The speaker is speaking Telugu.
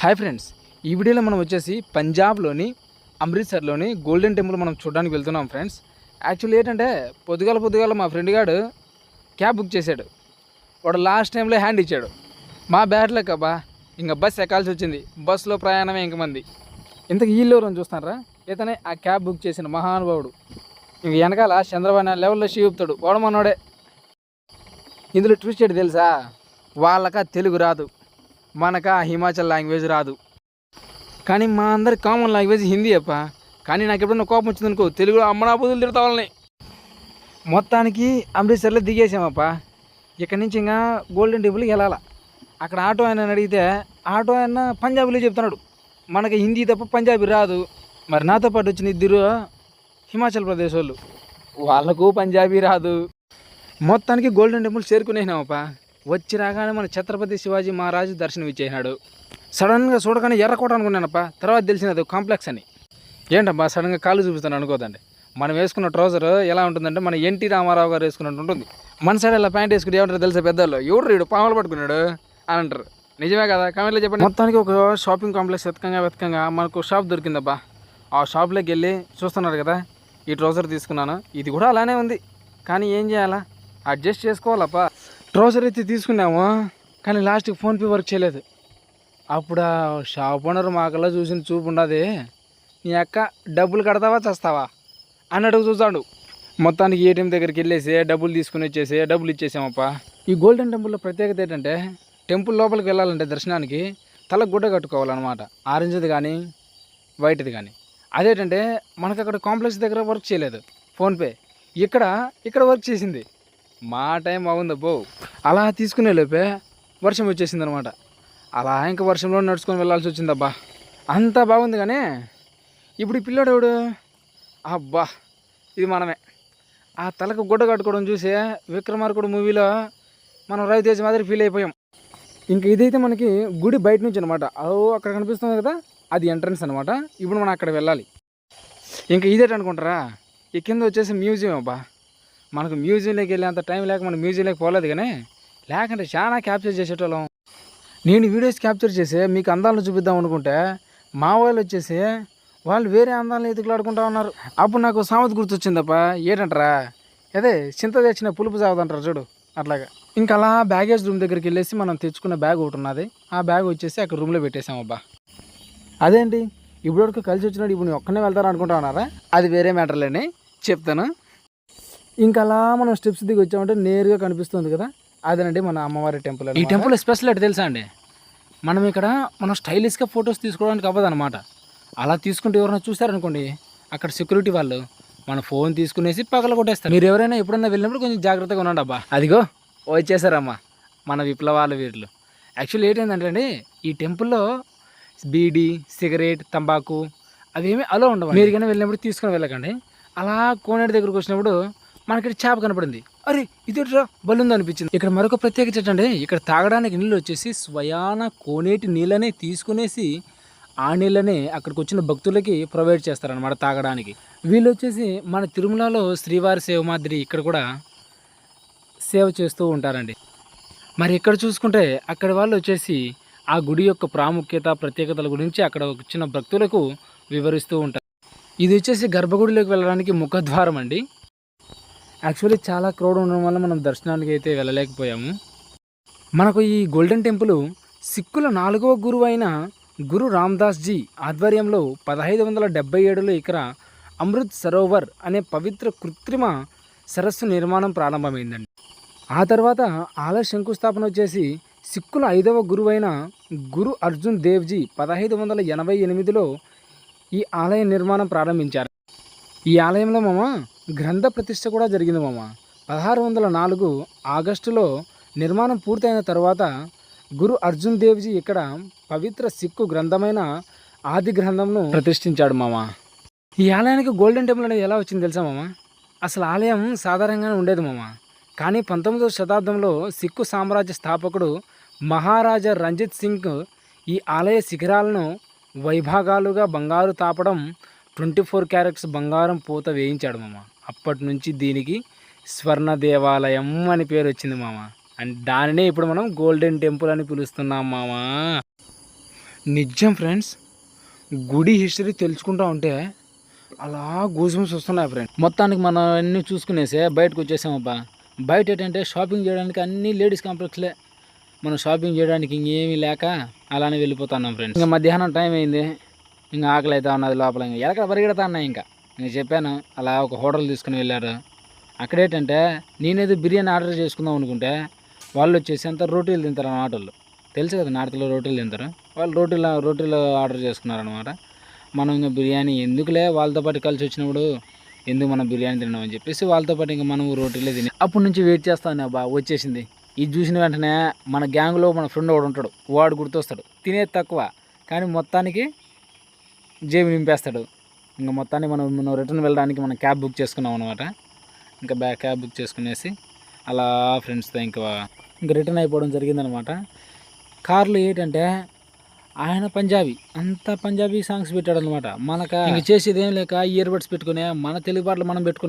హాయ్ ఫ్రెండ్స్, ఈ వీడియోలో మనం వచ్చేసి పంజాబ్లోని అమృత్సర్లోని గోల్డెన్ టెంపుల్ మనం చూడడానికి వెళ్తున్నాం ఫ్రెండ్స్. యాక్చువల్లీ ఏంటంటే పొద్దుగాల మా ఫ్రెండ్ గారు క్యాబ్ బుక్ చేశాడు. వాడు లాస్ట్ టైంలో హ్యాండ్ ఇచ్చాడు. మా బ్యాడ్ లక్ అబ్బా, ఇంకా బస్ ఎక్కాల్సి వచ్చింది. బస్సులో ప్రయాణమే ఇంకమంది. ఇంతకు వీళ్ళెవరని చూస్తున్నారా? ఇతనే ఆ క్యాబ్ బుక్ చేసిన మహానుభావుడు. ఇంక వెనకాల చంద్రబాబు లెవెల్లో చూపుతాడు. వాడు మనోడే. ఇందులో ట్విస్ట్ ఏంటి తెలుసా? వాళ్ళక తెలుగు రాదు, మనక హిమాచల్ లాంగ్వేజ్ రాదు. కానీ మా అందరి కామన్ లాంగ్వేజ్ హిందీ అప్ప. కానీ నాకు ఎప్పుడన్నా కోపం వచ్చిందనుకో తెలుగులో అమ్మనా బుద్ధులు తిడతా వాళ్ళని. మొత్తానికి అమృత్సర్లో దిగేసామప్ప. ఇక్కడి నుంచి ఇంకా గోల్డెన్ టెంపుల్కి వెళ్ళాలా. అక్కడ ఆటో ఆయన అడిగితే ఆటో ఆయన పంజాబీలో చెప్తున్నాడు. మనకి హిందీ తప్ప పంజాబీ రాదు. మరి నాతో పాటు వచ్చిన ఇద్దరు హిమాచల్ ప్రదేశ్ వాళ్ళు, వాళ్ళకు పంజాబీ రాదు. మొత్తానికి గోల్డెన్ టెంపుల్ చేరుకునేసినామప్ప. వచ్చి రాగానే మన ఛత్రపతి శివాజీ మహారాజు దర్శనం ఇచ్చేసినాడు. సడన్గా చూడగానే ఎర్రకోట అనుకున్నానప్ప. తర్వాత తెలిసినది కాంప్లెక్స్ అని. ఏంటబ్బా సడన్గా కాళ్ళు చూపిస్తాను అనుకోదండి. మనం వేసుకున్న ట్రౌజర్ ఎలా ఉంటుందంటే మన ఎన్టీ రామారావు గారు వేసుకున్నట్టు ఉంటుంది. మన సైడ్ ఇలా ప్యాంట్ వేసుకుని ఏమంటారు తెలుసా పెద్దలు? ఎవడు రీడు పాములు పట్టుకున్నాడు అని అంటారు. నిజమే కదా? కామెంట్లో చెప్పండి. మొత్తానికి ఒక షాపింగ్ కాంప్లెక్స్ వెతకంగా మనకు షాప్ దొరికిందబ్బా. ఆ షాప్లోకి వెళ్ళి చూస్తున్నారు కదా, ఈ ట్రౌజర్ తీసుకున్నాను. ఇది కూడా అలానే ఉంది, కానీ ఏం చేయాలా, అడ్జస్ట్ చేసుకోవాలప్పా. ట్రౌజర్ అయితే తీసుకున్నాము, కానీ లాస్ట్కి ఫోన్పే వర్క్ చేయలేదు. అప్పుడు ఆ షాప్ ఓనర్ మాకల్లా చూసిన చూపు ఉండదు. నీ అక్క డబ్బులు కడతావా చస్తావా అని అడుగు చూస్తాడు. మొత్తానికి ఏటీఎం దగ్గరికి వెళ్ళేసి డబ్బులు తీసుకుని వచ్చేసి డబ్బులు ఇచ్చేసామప్ప. ఈ గోల్డెన్ టెంపుల్లో ప్రత్యేకత ఏంటంటే, టెంపుల్ లోపలికి వెళ్ళాలంటే దర్శనానికి తల గుడ్డ కట్టుకోవాలన్నమాట. ఆరెంజ్ది కానీ వైట్ది కానీ. అదేంటంటే మనకు అక్కడ కాంప్లెక్స్ దగ్గర వర్క్ చేయలేదు ఫోన్పే. ఇక్కడ వర్క్ చేసింది. మా టైం బాగుంది అబ్బో. అలా తీసుకునే లోపే వర్షం వచ్చేసింది అనమాట. అలా ఇంకా వర్షంలో నడుచుకొని వెళ్ళాల్సి వచ్చిందబ్బా. అంతా బాగుంది. కానీ ఇప్పుడు ఈ పిల్లోడు ఎవడు? అబ్బా, ఇది మనమే. ఆ తలకు గుడ్డ కట్టుకోవడం చూసి విక్రమార్కుడు మూవీలో మనం రవితేజ మాదిరి ఫీల్ అయిపోయాం. ఇంకా ఇదైతే మనకి గుడి బయట నుంచి అనమాట. అక్కడ కనిపిస్తుంది కదా, అది ఎంట్రన్స్ అనమాట. ఇప్పుడు మనం అక్కడ వెళ్ళాలి. ఇంకా ఇదేటనుకుంటారా? ఈ కింద వచ్చేసి మ్యూజియం అబ్బా. మనకు మ్యూజియంలోకి వెళ్ళేంత టైం లేక మనం మ్యూజియంలోకి పోలేదు. కానీ లేకంటే చాలా క్యాప్చర్ చేసేటోళ్ళం. నేను వీడియోస్ క్యాప్చర్ చేసి మీకు అందాలను చూపిద్దాం అనుకుంటే మా వాళ్ళు వచ్చేసి వాళ్ళు వేరే అందాలను ఎదుగులాడుకుంటా ఉన్నారు. అప్పుడు నాకు సామెత గుర్తొచ్చిందప్ప. ఏంటంటారా? అదే చింత తెచ్చిన పులుపు సావదంటారు చూడు, అట్లాగా. ఇంకా అలా బ్యాగేజ్ రూమ్ దగ్గరికి వెళ్ళేసి మనం తెచ్చుకున్న బ్యాగ్ ఒకటి ఉన్నది. ఆ బ్యాగ్ వచ్చేసి అక్కడ రూమ్లో పెట్టేసామబ్బా. అదేంటి ఇప్పటివరకు కలిసి వచ్చినాడు, ఇప్పుడు నేను ఒక్కనే వెళ్తాను అనుకుంటా ఉన్నారా? అది వేరే మ్యాటర్లేని చెప్తాను. ఇంకా అలా మనం స్టెప్స్ దిగి వచ్చామంటే నేరుగా కనిపిస్తుంది కదా, అదేనండి మన అమ్మవారి టెంపుల్. ఈ టెంపుల్ స్పెషల్ అంటే తెలుసా అండి, మనం స్టైలిష్గా ఫొటోస్ తీసుకోవడానికి అవ్వదన్నమాట. అలా తీసుకుంటే ఎవరైనా చూసారనుకోండి, అక్కడ సెక్యూరిటీ వాళ్ళు మన ఫోన్ తీసుకునేసి పగల కొట్టేస్తారు. మీరు ఎవరైనా ఎప్పుడైనా వెళ్ళినప్పుడు కొంచెం జాగ్రత్తగా ఉండండి అబ్బా. అదిగో వచ్చేసారమ్మా మన విప్లవాల వీరులు. యాక్చువల్లీ ఏంటంటే అండి, ఈ టెంపుల్లో బీడీ, సిగరెట్, తంబాకు అవేమీ అలో ఉండవు. మీరు కానీ వెళ్ళినప్పుడు తీసుకొని వెళ్ళకండి. అలా కోనేటి దగ్గరకు వచ్చినప్పుడు మనకి చేప కనపడింది. అరే ఇదేట్రా బలుంది అనిపించింది. ఇక్కడ మరొక ప్రత్యేకత ఏంటంటే, ఇక్కడ తాగడానికి నీళ్ళు వచ్చేసి స్వయాన కోనేటి నీళ్ళనే తీసుకునేసి ఆ నీళ్ళనే అక్కడికి వచ్చిన భక్తులకి ప్రొవైడ్ చేస్తారనమాట తాగడానికి. వీళ్ళు వచ్చేసి మన తిరుమలలో శ్రీవారి సేవ మాదిరి ఇక్కడ కూడా సేవ చేస్తూ ఉంటారండి. మరి ఇక్కడ చూసుకుంటే అక్కడ వాళ్ళు వచ్చేసి ఆ గుడి యొక్క ప్రాముఖ్యత, ప్రత్యేకతల గురించి అక్కడ వచ్చిన భక్తులకు వివరిస్తూ ఉంటారు. ఇది వచ్చేసి గర్భగుడిలోకి వెళ్ళడానికి ముఖద్వారం అండి. యాక్చువల్లీ చాలా క్రౌడ్ ఉండడం వల్ల మనం దర్శనానికి అయితే వెళ్ళలేకపోయాము. మనకు ఈ గోల్డెన్ టెంపుల్ సిక్కుల 4వ గురువు అయిన గురు రామదాస్ జీ ఆధ్వర్యంలో 1577లో ఇక్కడ అమృత్ సరోవర్ అనే పవిత్ర కృత్రిమ సరస్సు నిర్మాణం ప్రారంభమైందండి. ఆ తర్వాత ఆలయ శంకుస్థాపన వచ్చేసి సిక్కుల 5వ గురువైన గురు అర్జున్ దేవ్జీ 1588లో ఈ ఆలయ నిర్మాణం ప్రారంభించారు. ఈ ఆలయంలో గ్రంథ ప్రతిష్ఠ కూడా జరిగింది 1604 ఆగస్టులో నిర్మాణం పూర్తయిన తర్వాత గురు అర్జున్ దేవ్జీ ఇక్కడ పవిత్ర సిక్కు గ్రంథమైన ఆది గ్రంథంను ప్రతిష్ఠించాడు ఈ ఆలయానికి గోల్డెన్ టెంపుల్ అనేది ఎలా వచ్చింది తెలుసా అసలు ఆలయం సాధారణంగానే ఉండేది కానీ 19వ శతాబ్దంలో సిక్కు సామ్రాజ్య స్థాపకుడు మహారాజా రంజిత్ సింగ్ ఈ ఆలయ శిఖరాలను వైభాగాలుగా బంగారు తాపడం 24 క్యారెట్స్ బంగారం పూత వేయించాడు అప్పటి నుంచి దీనికి స్వర్ణ దేవాలయం అని పేరు వచ్చింది అండ్ దానినే ఇప్పుడు మనం గోల్డెన్ టెంపుల్ అని పిలుస్తున్నాం నిజం ఫ్రెండ్స్, గుడి హిస్టరీ తెలుసుకుంటా ఉంటే అలా గూజుమ్స్ వస్తున్నాయి ఫ్రెండ్స్. మొత్తానికి మనం అన్నీ చూసుకునేసే బయటకు వచ్చేసామబ్బా. బయట ఏంటంటే షాపింగ్ చేయడానికి అన్నీ లేడీస్ కాంప్లెక్స్లే. మనం షాపింగ్ చేయడానికి ఇంకేమీ లేక అలానే వెళ్ళిపోతున్నాం ఫ్రెండ్స్. ఇంకా మధ్యాహ్నం టైం అయింది, ఇంకా ఆకలి అవుతా ఉన్నది లోపల. ఇంకా ఎక్కడ పరిగెడతా ఉన్నాయి. ఇంకా చెప్పాను అలా ఒక హోటల్ తీసుకుని వెళ్ళారు. అక్కడేంటంటే నేనేదో బిర్యానీ ఆర్డర్ చేసుకుందాం అనుకుంటే వాళ్ళు వచ్చేసి అంత రోటీలు తింటారు అన్నమాట. వాళ్ళు తెలుసు కదా, నార్త్లో రోటీలు తింటారు. వాళ్ళు రోటీలు ఆర్డర్ చేసుకున్నారనమాట. మనం ఇంకా బిర్యానీ ఎందుకులే, వాళ్ళతో పాటు కలిసి వచ్చినప్పుడు ఎందుకు మనం బిర్యానీ తినడం అని చెప్పేసి వాళ్ళతో పాటు ఇంకా మనం రోటీలే తిని అప్పటి నుంచి వెయిట్ చేస్తాను. బా వచ్చేసింది. ఇది చూసిన వెంటనే మన గ్యాంగ్లో మన ఫ్రెండ్ ఒకడు ఉంటాడు, వాడు గుర్తొస్తాడు. తినేది తక్కువ కానీ మొత్తానికి జేబు నింపేస్తాడు. ఇంకా మొత్తాన్ని మనం రిటర్న్ వెళ్ళడానికి మనం క్యాబ్ బుక్ చేసుకున్నాం అనమాట. ఇంకా క్యాబ్ బుక్ చేసుకునేసి అలా ఫ్రెండ్స్తో ఇంకా రిటర్న్ అయిపోవడం జరిగిందనమాట. కార్లో ఏంటంటే ఆయన పంజాబీ, అంతా పంజాబీ సాంగ్స్ పెట్టాడు అనమాట. మనకు ఇంక చేసేది ఏం లేక ఇయర్ బడ్స్ పెట్టుకుని మన తెలుగు పాటలు మనం పెట్టుకున్నాం.